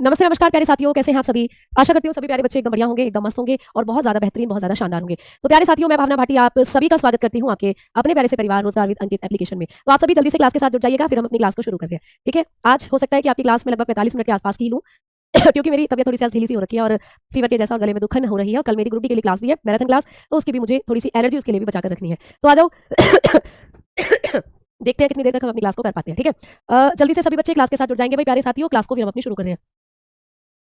नमस्ते नमस्कार प्यारे साथियों, कैसे हैं आप सभी। आशा करती हूँ सभी प्यारे बच्चे एकदम बढ़िया होंगे, एकदम मस्त होंगे और बहुत ज्यादा बेहतरीन, बहुत ज्यादा शानदार होंगे। तो प्यारे साथियों, मैं भावना भाटी आप सभी का स्वागत करती हूँ आपके अपने प्यारे से परिवार रोजगार विद अंकित एप्लीकेशन में। तो आप सभी जल्दी से क्लास के साथ जुड़ जाइएगा, फिर हम अपनी क्लास को शुरू करते हैं। ठीक है, आज हो सकता है कि आपकी क्लास में लगभग 45 मिनट के आसपास की लूँ क्योंकि मेरी तबियत थोड़ी सी ढीली सी हो रखी है और फीवर के जैसा और गले में दुखन हो रही है। और कल मेरी ग्रुप डी के लिए क्लास भी है, मैराथन क्लास, तो उसकी भी मुझे थोड़ी सी एनर्जी उसके लिए भी बचा कर रखनी है। तो आ जाओ देखते हैं कितनी देर तक हम अपनी क्लास को कर पाते हैं। ठीक है, जल्दी से सभी बच्चे क्लास के साथ जुड़ जाएंगे भाई प्यारे साथियों। क्लास को फिर हम अपनी शुरू कर रहे हैं।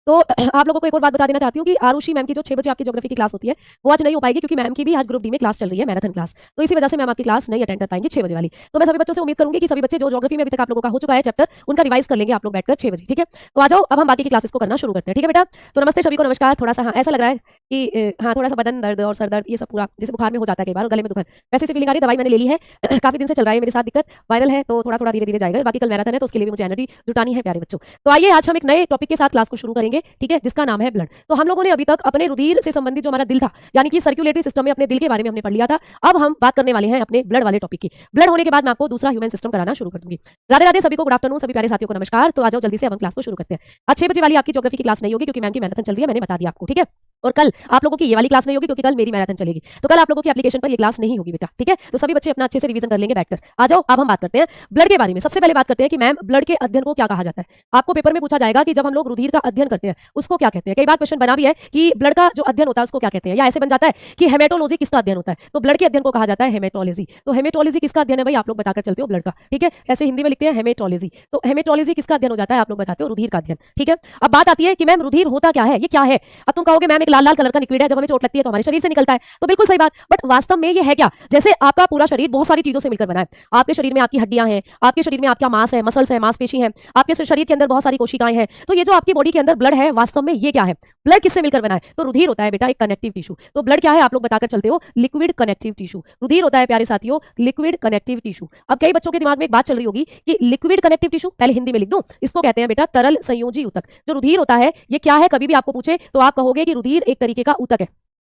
तो आप लोगों को एक और बात बता देना चाहती हूँ कि आरुषि मैम की जो 6 बजे आपकी ज्योग्राफी की क्लास होती है वो आज नहीं हो पाएगी, क्योंकि मैम की भी आज ग्रुप डी में क्लास चल रही है, मैराथन क्लास। तो इसी वजह से मैम आपकी क्लास नहीं अटेंड कर पाएंगे 6 बजे वाली। तो मैं सभी बच्चों से उम्मीद करूंगी कि सभी बच्चे जो ज्योग्राफी में अभी तक आप लोगों का हो चुका है चैप्टर, उनका रिवाइज कर लेंगे आप लोग बैठकर 6 बजे। ठीक है, तो आ जाओ अब हम बाकी की क्लासेस को करना शुरू करते हैं। ठीक है बेटा, तो नमस्ते सभी को, नमस्कार। थोड़ा सा हाँ ऐसा लग रहा है कि हाँ थोड़ा सा बदन दर्द और सर दर्द ये सब पूरा जैसे बुखार में हो जाता है कई बार, गले में दुखन वैसे फीलिंग आ रही है। दवाई मैंने ले ली है काफी दिन से चल रहा है मेरे साथ दिक्कत, वायरल है तो थोड़ा थोड़ा धीरे धीरे जाएगा। बाकी कल मैराथन है तो उसके लिए भी मुझे एनर्जी जुटानी है प्यारे बच्चों। तो आइए आज हम एक नए टॉपिक के साथ क्लास को शुरू करेंगे। ठीक है, जिसका नाम है ब्लड। तो हम लोगों ने अभी तक अपने रुधिर से संबंधित जो हमारा दिल था, यानी कि सर्कुलेटरी सिस्टम में अपने दिल के बारे में हमने पढ़ लिया था। अब हम बात करने वाले हैं अपने ब्लड वाले टॉपिक की। ब्लड होने के बाद मैं आपको दूसरा ह्यूमन सिस्टम कराना शुरू कर दूंगी। राधे राधे सभी को, गुड आफ्टरनून सभी प्यारे साथियों को नमस्कार। तो आ जाओ जल्दी से हम क्लास को शुरू करते हैं। आज 6 बजे वाली आपकी ज्योग्राफी की क्लास नहीं होगी क्योंकि मैम की मैराथन चल रही है, मैंने बता दिया आपको। ठीक है, और कल आप लोगों की ये वाली क्लास नहीं होगी क्योंकि कल मेरी मैराथन चलेगी। तो कल आप लोगों की एप्लीकेशन पर ये क्लास नहीं होगी बेटा। ठीक है, तो सभी बच्चे अपना अच्छे से रिवीजन कर लेंगे बैठकर। आ जाओ अब हम बात करते हैं ब्लड के बारे में। सबसे पहले बात करते हैं कि मैम ब्लड के अध्ययन को क्या कहा जाता है। आपको पेपर में पूछा जाएगा कि जब हम लोग रुधिर का अध्ययन करते हैं उसको क्या कहते हैं। कई बार क्वेश्चन बना भी है कि ब्लड का जो अध्ययन होता है उसको क्या कहते हैं, या ऐसे बन जाता है कि हेमेटोलॉजी किसका अध्ययन होता है। तो ब्लड के अध्ययन को कहा जाता है हेमेटोलॉजी। तो हेमेटोलॉजी किसका अध्ययन है भाई, आप लोग बताकर चलते हो ब्लड का। ठीक है, ऐसे हिंदी में लिखते हैं हेमेटोलॉजी। तो हेमेटोलॉजी किसका अध्ययन हो जाता है, आप लोग बताते हो रुधिर का अध्ययन। ठीक है, अब बात आती है कि मैम रुधिर होता क्या है, ये क्या है। अब तुम कहोगे मैम एक लाल लाल कलर का लिक्विड है, जब हमें चोट लगती है तो हमारे शरीर से निकलता है। तो बिल्कुल सही बात, बट वास्तव में ये है क्या। जैसे आपका पूरा शरीर बहुत सारी चीजों से मिलकर बना है। आपके शरीर में आपकी हड्डियां हैं, आपके शरीर में आपका मांस है, मसल्स है, मांसपेशी है, आपके शरीर के अंदर बहुत सारी कोशिकाएं हैं। तो ये जो आपकी बॉडी के अंदर ब्लड है वास्तव में ये क्या है, ब्लड किससे मिलकर बना है। तो रुधिर होता है बेटा एक कनेक्टिव टिश्यू। तो ब्लड क्या है आप लोग बताकर चलते हो, लिक्विड कनेक्टिव टिश्यू। रुधिर होता है प्यारे साथियों लिक्विड कनेक्टिव टिश्यू। अब कई बच्चों के दिमाग में एक बात चल रही होगी कि लिक्विड कनेक्टिव टिश्यू, पहले हिंदी में लिख दूं, इसको कहते हैं बेटा तरल संयोजी ऊतक। जो रुधिर होता है ये क्या है, कभी भी आपको पूछे तो आप कहोगे कि रुधिर एक तरीके का ऊतक है।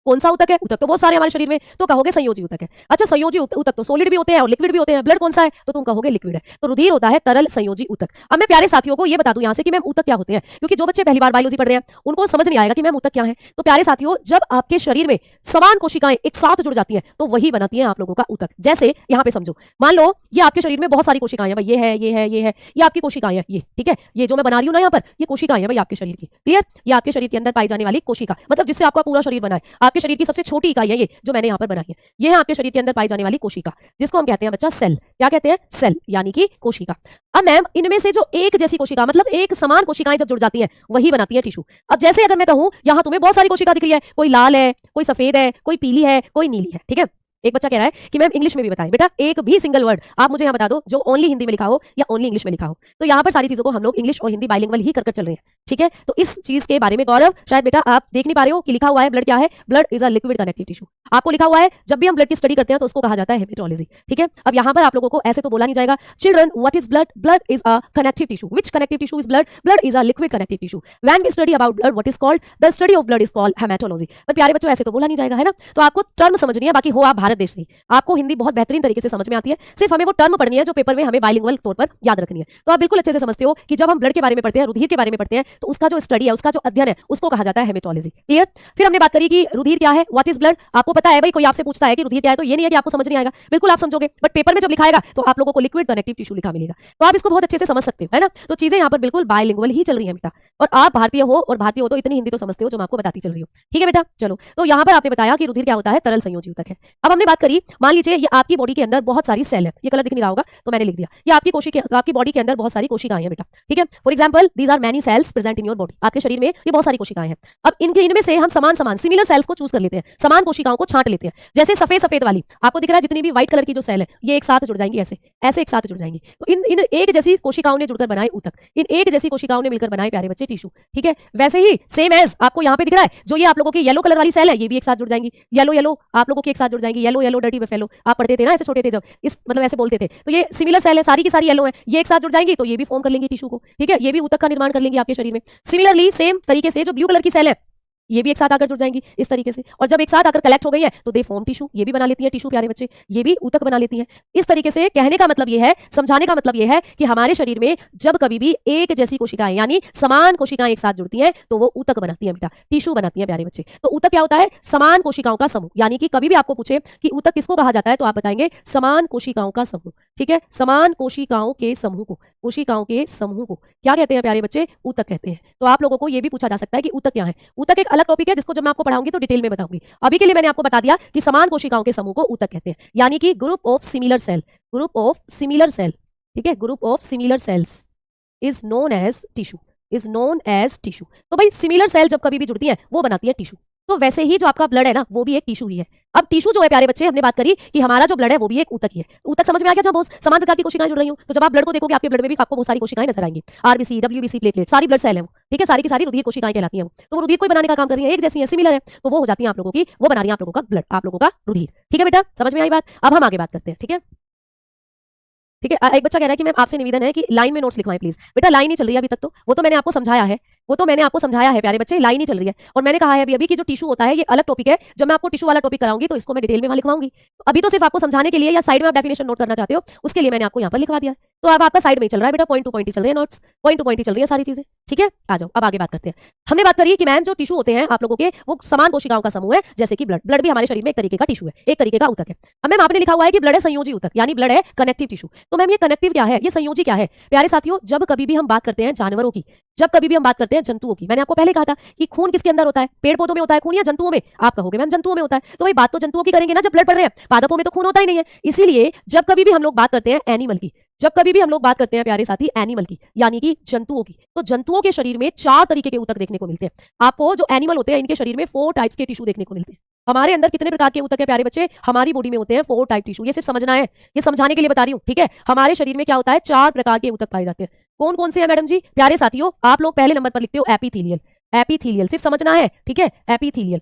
कौन सा ऊतक है, ऊतक तो बहुत सारे हमारे शरीर में, तो कहोगे संयोजी ऊतक है। अच्छा संयोजी ऊतक तो सॉलिड भी होते हैं और लिक्विड भी होते हैं, ब्लड कौन सा है, तो तुम कहोगे लिक्विड है। तो रुधिर होता है तरल संयोजी ऊतक। अब मैं प्यारे साथियों को ये बता दूं यहां से कि मैम ऊतक क्या होते हैं, क्योंकि जो बच्चे पहली बार बायोलॉजी पढ़ रहे हैं उनको समझ नहीं आएगा कि मैम ऊतक क्या है। तो प्यारे साथियों, जब आपके शरीर में समान कोशिकाएं एक साथ जुड़ जाती हैं तो वही बनाती है आप लोगों का ऊतक। जैसे यहाँ पे समझो, मान लो ये आपके शरीर में बहुत सारी कोशिकाएं हैं भाई, ये है ये है ये है, ये आपकी कोशिकाएं हैं ये। ठीक है, ये जो मैं बना रही हूँ ना यहाँ पर, ये कोशिकाएं हैं भाई आपके शरीर की। क्लियर, ये आपके शरीर के अंदर पाई जाने वाली कोशिका, मतलब जिससे आपका पूरा शरीर बना है। आपके शरीर की सबसे छोटी इकाई है ये जो मैंने यहाँ पर बनाई है। ये है आपके शरीर के अंदर पाई जाने वाली कोशिका, जिसको हम कहते हैं बच्चा सेल। क्या कहते हैं, सेल यानी कि कोशिका। अब मैम इनमें से जो एक जैसी कोशिका, मतलब एक समान कोशिकाएं जब जुड़ जाती हैं वही बनाती है टिश्यू। अब जैसे अगर मैं कहूं यहां तुम्हें बहुत सारी कोशिका दिख रही है, कोई लाल है, कोई सफेद है, कोई पीली है, कोई नीली है। ठीक है, एक बच्चा कह रहा है कि मैम इंग्लिश में भी बताएं। बेटा एक भी सिंगल वर्ड आप मुझे यहाँ बता दो जो ओनली हिंदी में लिखा हो या ओनली इंग्लिश में लिखा हो। तो यहाँ पर सारी चीजों को हम लोग इंग्लिश और हिंदी बाइलिंगुअल ही कर चल रहे हैं। ठीक है, तो इस चीज के बारे में गौरव शायद बेटा आप देख नहीं पा रहे हो कि लिखा हुआ है ब्लड क्या है, blood is a liquid connective tissue. आपको लिखा हुआ है, जब भी हम ब्लड की स्टडी करते हैं तो उसको कहा जाता है हेमेटोलॉजी। ठीक है, अब यहाँ पर आप लोगों को ऐसे तो बोला नहीं जाएगा, children what is blood, blood is a connective tissue. Which connective tissue is blood, blood is a liquid connective tissue. When we study about blood what is called, the study of blood is called haematology. पर प्यारे बच्चों ऐसे तो बोला नहीं जाएगा है ना, तो आपको टर्म समझनी है। बाकी हो आप भारत देश से, आपको हिंदी बहुत बेहतरीन तरीके से समझ में आती है, सिर्फ हमें वो टर्म पढ़नी है जो पेपर में हमें बाइलिंगुअल तौर पर याद रखनी है। तो आप बिल्कुल अच्छे से समझते हो कि जब हम ब्लड के बारे में पढ़ते हैं, रुधिर के बारे में पढ़ते हैं, तो उसका जो स्टडी है, उसका जो अध्ययन है, उसको कहा जाता है हेमेटोलॉजी। क्लियर, फिर हमने बात करी कि रुधिर क्या है, व्हाट इज ब्लड। आपको पता है भाई, कोई आपसे पूछता है कि रुधिर क्या है तो ये नहीं है कि आपको समझ नहीं आएगा, बिल्कुल आप समझोगे, बट पेपर में जब लिखाएगा तो आप लोगों को लिक्विड कनेक्टिव टिश्यू लिखा मिलेगा। तो आप इसको बहुत अच्छे से समझ सकते हो है ना। तो चीजें यहाँ पर बिल्कुल बाइलिंगुअल ही चल रही है बेटा, और आप भारतीय हो और भारतीय हो तो इतनी हिंदी तो समझते हो जो मैं आपको बताती चल रही हूँ। ठीक है बेटा, चलो तो यहाँ पर आपने बताया कि रुधिर क्या होता है, तरल संयोजी ऊतक है। अब हमने बात करी, मान लीजिए ये आपकी बॉडी के अंदर बहुत सारी सेल है, ये कलर दिख नहीं रहा होगा तो मैंने लिख दिया, ये आपकी कोशिका, आपकी बॉडी के अंदर बहुत सारी कोशिकाएं हैं बेटा। ठीक है, for example these are many cells present in your body. आपके शरीर में ये बहुत सारी कोशिकाएं हैं। अब इनमें से हम समान सिमिलर सेल्स को चूज कर लेते हैं, समान कोशिकाओं को छांट लेते हैं। जैसे सफेद सफेद वाली आपको दिख रहा है, जितनी भी व्हाइट कलर की जो सेल है ये एक साथ जुड़ जाएंगी, ऐसे ऐसे एक साथ जुड़ जाएंगी। तो इन एक जैसी कोशिकाओं ने जुड़कर बनाए ऊतक, इन एक जैसी कोशिकाओं ने मिलकर बनाए प्यारे बच्चे टिश्यू। ठीक है, वैसे ही सेम एज आपको यहाँ पे दिख रहा है, जो ये आप लोगों की येलो कलर वाली सेल है ये भी एक साथ जुड़ जाएंगी, येलो येलो आप लोगों की एक साथ जुड़ जाएंगी, येलो येलो डर्टी बफेलो आप पढ़ते थे ना ऐसे छोटे थे जब, इस मतलब ऐसे बोलते थे। तो ये सिमिलर सेल है, सारी की सारी येलो है, ये एक साथ जुड़ जाएंगी तो ये भी फॉर्म कर लेंगी टिश्यू को। ठीक है, ये भी ऊतक का निर्माण कर लेंगी आपके शरीर में। सिमिलरली सेम तरीके से जो ब्लू कलर की सेल है ये भी एक साथ आकर जुड़ जाएंगी इस तरीके से, और जब एक साथ आकर कलेक्ट हो गई है तो दे फॉर्म टिश्यू, ये भी बना लेती है टिश्यू प्यारे बच्चे, ये भी ऊतक बना लेती हैं। इस तरीके से कहने का मतलब ये है, समझाने का मतलब ये है कि हमारे शरीर में जब कभी भी एक जैसी कोशिकाएं यानी समान कोशिकाएं एक साथ जुड़ती हैं तो वो ऊतक बनाती हैं बेटा, टिश्यू बनाती हैं प्यारे बच्चे। तो ऊतक क्या होता है? समान कोशिकाओं का समूह, यानी कि कभी भी आपको पूछे कि ऊतक किसको कहा जाता है तो आप बताएंगे समान कोशिकाओं का समूह। ठीक है, समान कोशिकाओं के समूह को, कोशिकाओं के समूह को क्या कहते हैं प्यारे बच्चे? ऊतक कहते हैं। तो आप लोगों को ये भी पूछा जा सकता है कि ऊतक क्या है। ऊतक एक अलग टॉपिक है जिसको जब मैं आपको पढ़ाऊंगी तो डिटेल में बताऊंगी। अभी के लिए मैंने आपको बता दिया कि समान कोशिकाओं के समूह को ऊतक कहते हैं, यानी कि group of similar cell, group of similar cell. ठीक है, group of similar cells is known as tissue, is known as tissue. तो भाई सिमिलर सेल जब कभी भी जुड़ती है वो बनाती है टिश्यू। तो वैसे ही जो आपका ब्लड है ना वो भी एक टिश्यू ही है। अब टिश्यू जो है प्यारे बच्चे, हमने बात करी कि हमारा जो ब्लड है वो भी एक ऊतक ही है। ऊतक समझ में आ गया? जब बहुत समान प्रकार की कोशिकाएं जुड़ रही हो, तो जब आप ब्लड को देखोगे आपके ब्लड में भी आपको बहुत सारी कोशिकाएं नजर आएंगी, आरबीसी, डब्ल्यूबीसी, प्लेटलेट, सारी ब्लड सेल है वो। ठीक है, सारी की सारी रुधिर कोशिकाएं कहलाती हैं वो। तो वो रुधिर को बनाने का काम कर रही है, एक जैसी है, सिमिलर है, तो वो हो जाती है आप लोगों की, वो बना रही है आप लोगों का ब्लड, आप लोगों का रुधिर। ठीक है बेटा, समझ में आई बात? अब हम आगे बात करते हैं। ठीक है, ठीक है। एक बच्चा कह रहा है कि मैम आपसे निवेदन है कि लाइन में नोट्स लिखवाएं प्लीज। बेटा लाइन ही चल रही है अभी तक, तो वो तो मैंने आपको समझाया है, वो तो मैंने आपको समझाया है प्यारे बच्चे, लाइन ही चल रही है। और मैंने कहा है अभी अभी कि जो टिश्यू होता है ये अलग टॉपिक है, जब मैं आपको टिश्यू वाला टॉपिक कराऊंगी तो इसको मैं डिटेल में वहां लिखवाऊंगी। अभी तो सिर्फ आपको समझाने के लिए या साइड में आप डेफिनेशन नोट करना चाहते हो उसके लिए मैंने आपको यहाँ पर लिखवा दिया। तो अब आपका साइड में चल रहा है बेटा, पॉइंट टू पॉइंट ही चल रहे हैं नोट्स, पॉइंट टू पॉइंट ही चल रही है सारी चीजें। ठीक है, आ जाओ अब आगे बात करते हैं। हमने बात करी कि मैम जो टिश्यू होते हैं आप लोगों के वो समान कोशिकाओं का समूह है, जैसे कि ब्लड, ब्लड भी हमारे शरीर में एक तरीके का टिश्यू है, एक तरीके का ऊतक है। अब मैम आपने लिखा हुआ है कि ब्लड है संयोजी ऊतक, यानी ब्लड है कनेक्टिव टिश्यू। तो मैम ये कनेक्टिव क्या है, ये संयोजी क्या है? प्यारे साथियों, जब कभी भी हम बात करते हैं जानवरों की, जब कभी भी हम बात करते हैं जंतुओं की, मैंने आपको पहले कहा था कि खून किसके अंदर होता है? पेड़ पौधों में होता है खून या जंतुओं में? आप कहोगे मैम जंतुओं में होता है। तो भाई बात तो जंतुओं की करेंगे ना जब ब्लड पढ़ रहे हैं, पादपों में तो खून होता ही नहीं है। इसीलिए जब कभी भी हम लोग बात करते हैं एनिमल की, जब कभी भी हम लोग बात करते हैं प्यारे साथी एनिमल की, यानी कि जंतुओं की, तो जंतुओं के शरीर में 4 तरीके के ऊतक देखने को मिलते हैं। आपको जो एनिमल होते हैं इनके शरीर में 4 टाइप्स के टिश्यू देखने को मिलते हैं। हमारे अंदर कितने प्रकार के ऊतक है प्यारे बच्चे? हमारी बॉडी में होते हैं 4 टाइप टिश्यू। ये सिर्फ समझना है, ये समझाने के लिए बता रही हूँ। ठीक है, हमारे शरीर में क्या होता है? 4 प्रकार के ऊतक पाए जाते हैं। कौन कौन से हैं मैडम जी? प्यारे साथियों, आप लोग पहले नंबर पर लिखते हो एपिथेलियल, एपिथेलियल सिर्फ समझना है। ठीक है, एपिथेलियल,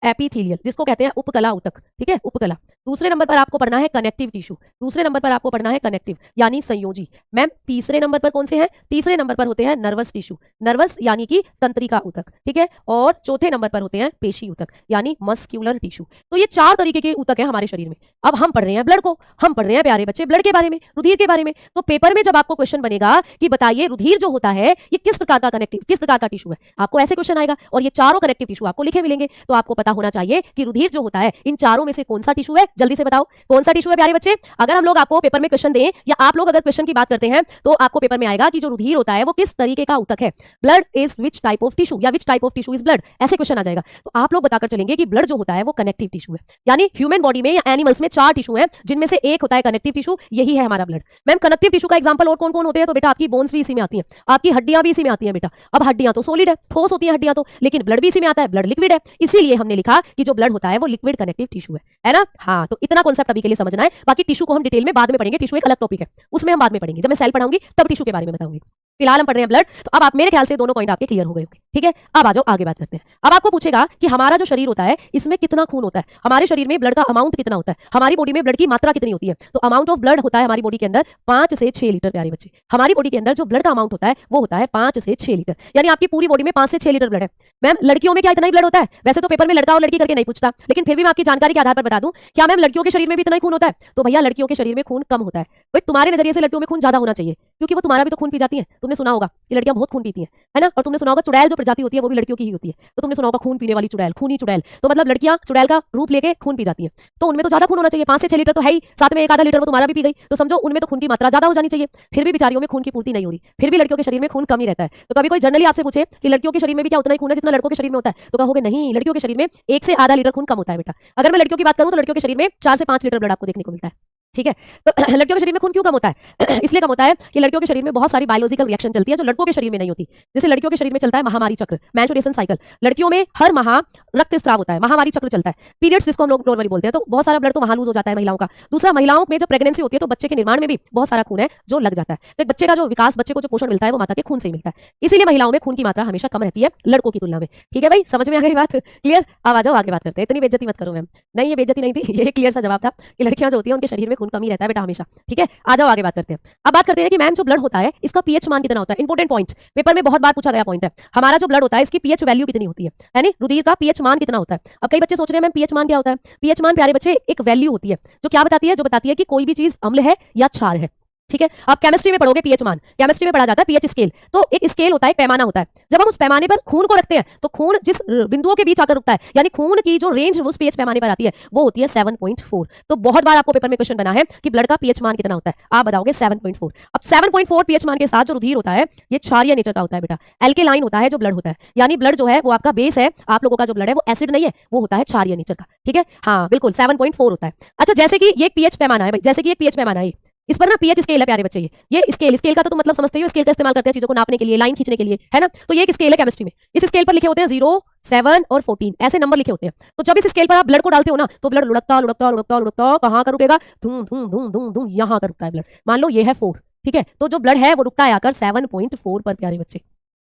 एपिथेलियल जिसको कहते हैं उपकला ऊतक। ठीक है, उपकला। दूसरे नंबर पर आपको पढ़ना है कनेक्टिव टिश्यू, दूसरे नंबर पर आपको पढ़ना है कनेक्टिव यानी संयोजी। मैम तीसरे नंबर पर कौन से हैं? तीसरे नंबर पर होते हैं नर्वस टिश्यू, नर्वस यानी कि तंत्रिका ऊतक। ठीक है, और चौथे नंबर पर होते हैं पेशी ऊतक यानी मस्क्यूलर टिश्यू। तो ये 4 तरीके के ऊतक है हमारे शरीर में। अब हम पढ़ रहे हैं ब्लड को, हम पढ़ रहे हैं प्यारे बच्चे ब्लड के बारे में, रुधिर के बारे में। तो पेपर में जब आपको क्वेश्चन बनेगा कि बताइए रुधिर जो होता है ये किस प्रकार का कनेक्टिव, किस प्रकार का टिश्यू है, आपको ऐसे क्वेश्चन आएगा और ये चारों कनेक्टिव टिश्यू आपको लिखे मिलेंगे। तो आपको पता होना चाहिए कि रुधिर जो होता है इन चारों में से कौन सा टिश्यू है? जल्दी से बताओ कौन सा टिश्यू है प्यारे बच्चे? अगर हम लोग आपको पेपर में क्वेश्चन दें या आप लोग अगर क्वेश्चन की बात करते हैं तो आपको पेपर में आएगा कि जो रुधिर होता है वो किस तरीके का ऊतक है। Blood is which type of tissue या which type of tissue is blood, ऐसे क्वेश्चन आ जाएगा। तो आप लोग बताकर चलेंगे कि ब्लड जो होता है वो कनेक्टिव टिश्यू है, यानी ह्यूमन बॉडी में या एनिमल्स में 4 टिश्यू हैं जिनमें से एक होता है कनेक्टिव टिश्यू, यही है हमारा ब्लड। मैम कनेक्टिव टिश्यू का एग्जांपल और कौन कौन होते हैं? तो बेटा आपकी बोन्स भी इसी में आती हैं, आपकी हड्डियां भी इसी में आती हैं बेटा। अब हड्डियां तो सॉलिड है, ठोस होती हैं हड्डियां तो, लेकिन ब्लड भी इसी में आता है, ब्लड लिक्विड है। इसीलिए हमने लिखा कि जो ब्लड होता है वो लिक्विड कनेक्टिव टिश्यू है ना? हाँ, तो इतना कॉन्सेप्ट अभी के लिए समझना है, बाकी टिश्यू को हम डिटेल में बाद में पढ़ेंगे। टिश्यू एक अलग टॉपिक है, उसमें हम बाद में पढ़ेंगे, जब मैं सेल पढ़ाऊंगी तब टिश्यू के बारे में बताऊंगी। फिलहाल हम पढ़ रहे हैं ब्लड। तो अब आप मेरे ख्याल से दोनों पॉइंट आपके क्लियर हो गए होंगे। ठीक है, अब आ जाओ आगे बात करते हैं। अब आपको पूछेगा कि हमारा जो शरीर होता है इसमें कितना खून होता है, हमारे शरीर में ब्लड का अमाउंट कितना होता है, हमारी बॉडी में ब्लड की मात्रा कितनी होती है। तो अमाउंट ऑफ ब्लड होता है हमारी बॉडी के अंदर 5 से 6 लीटर प्यारे बच्चे। हमारी बॉडी के अंदर जो ब्लड का अमाउंट होता है वो होता है 5 से 6 लीटर, यानी आपकी पूरी बॉडी में 5 से 6 लीटर ब्लड है। मैम लड़कियों में क्या इतना ही ब्लड होता है? वैसे तो पेपर में लड़का और लड़की करके नहीं पूछता, लेकिन फिर भी मैं आपकी जानकारी के आधार पर बता दूं, क्या मैम लड़कियों के शरीर में भी इतना ही खून होता है? तो भैया लड़कियों के शरीर में खून कम होता है। भाई तुम्हारे नजरिए से लड़कियों में खून ज्यादा होना चाहिए, क्योंकि वो तुम्हारा भी तो खून पी जाती है। तुमने सुना होगा कि लड़कियां बहुत खून पीती है ना? और तुमने सुना होगा चुड़ैल जो प्रजाति होती है वो भी लड़कियों की ही होती है। तो तुमने सुना होगा खून पीने वाली चुड़ैल, खूनी चुड़ैल। तो मतलब लड़कियां चुड़ैल का रूप लेके खून पी जाती हैं, तो उनमें तो ज्यादा खून होना चाहिए, 5 से 6 लीटर तो है ही, साथ में 1 आधा लीटर वो तुम्हारा भी पी गई, तो समझो उनमें तो खून की मात्रा ज्यादा हो जानी चाहिए। फिर भी बेचारियों में खून की पूर्ति नहीं हो रही, फिर भी लड़कियों के शरीर में खून कम ही रहता है। तो कभी कोई जनरली आपसे पूछे कि लड़कियों के शरीर में भी क्या उतना ही खून है जितना लड़कों के शरीर में होता है, तो कहोगे नहीं, लड़कियों के शरीर में 1 से आधा लीटर खून कम होता है बेटा। अगर मैं लड़कियों की बात करूं तो लड़कियों के शरीर में 4 से 5 लीटर ब्लड आपको देखने को मिलता है। ठीक है, तो लड़कियों के शरीर में खून क्यों कम होता है? इसलिए कम होता है कि लड़कियों के शरीर में बहुत सारी बायोलॉजिकल रिएक्शन चलती है जो लड़कों के शरीर में नहीं होती। जैसे लड़कियों के शरीर में चलता है महामारी चक्र, मेंस्ट्रुएशन साइकिल। लड़कियों में हर माह रक्तस्राव होता है, महामारी चक्र चलता है, पीरियड्स जिसको हम लोग नॉर्मली बोलते हैं। तो बहुत सारा ब्लड तो वहां लूज हो जाता है महिलाओं का। दूसरा, महिलाओं में जब प्रेगनेंसी होती है तो बच्चे के निर्माण में भी बहुत सारा खून है जो लग जाता है। तो एक बच्चे का जो विकास, बच्चे को जो पोषण मिलता है वो माता के खून से ही मिलता है। इसीलिए महिलाओं में खून की मात्रा हमेशा कम रहती है लड़कों की तुलना में। ठीक है भाई, समझ में आ गई बात? क्लियर? अब आ जाओ आगे बात करते हैं। इतनी बेइज्जती मत करो मैम। नहीं, ये बेइज्जती नहीं थी, ये क्लियर सा जवाब था कि लड़कियां जो होती है उनके शरीर में खून कम ही रहता है बेटा हमेशा। ठीक है, आ जाओ आगे बात करते हैं। अब बात करते हैं कि मैम जो ब्लड होता है इसका पीएच मान कितना होता है। इंपॉर्टेंट पॉइंट, पेपर में बहुत बार पूछा गया पॉइंट है। हमारा जो ब्लड होता है इसकी पीएच वैल्यू कितनी होती है नहीं, रुधिर का पीएच मान कितना होता है। अब कई बच्चे सोच रहे हैं मैम पीएच मान क्या होता है। पीएच मान प्यारे बच्चे एक वैल्यू होती है जो क्या बताती है, जो बताती है कि कोई भी चीज अम्ल है या क्षार है। ठीक है, आप केमिस्ट्री में पढ़ोगे पीएच मान, केमिस्ट्री में पढ़ा जाता है पीएच स्केल। तो एक स्केल होता है, पैमाना होता है। जब हम उस पैमाने पर खून को रखते हैं तो खून जिस बिंदुओं के बीच आकर रुकता है, यानी खून की जो रेंज उस पीएच पैमाने पर आती है वो होती है 7.4। तो बहुत बार आपको पेपर में क्वेश्चन बना है कि ब्लड का पीएच मान कितना होता है, आप बताओगे 7.4। अब 7.4 पीएच मान के साथ जो रुधिर होता है ये क्षारीय नेचर का होता है बेटा, एल्केलाइन होता है जो ब्लड होता है। यानी ब्लड जो है वो आपका बेस है, आप लोगों का जो ब्लड है वो एसिड नहीं है, वो होता है क्षारीय नेचर का। ठीक है, हाँ बिल्कुल 7.4 होता है। अच्छा, जैसे कि ये पीएच पैमाना है भाई, जैसे कि एक पीएच पैमाना है, इस पर ना पीएच स्केल है प्यारे बच्चे। ये स्केल का तो तुम मतलब समझते हो, स्केल का इस्तेमाल करते हैं चीजों को नापने के लिए, लाइन खींचने के लिए, है ना। तो ये एक स्केल है केमिस्ट्री में। इस स्केल पर लिखे होते हैं 0, 7 और 14 ऐसे नंबर लिखे होते हैं। तो जब इस स्केल पर आप ब्लड को डालते हो ना तो ब्लड लुढ़कता लुढ़कता लुढ़कता लुढ़कता कहां का रुकेगा, धूम धूम धूम धूम धूम यहां का रुकता है ब्लड। मान लो ये है 4, ठीक है, तो जो ब्लड है वो रुकता है आकर 7.4 पर प्यारे बच्चे।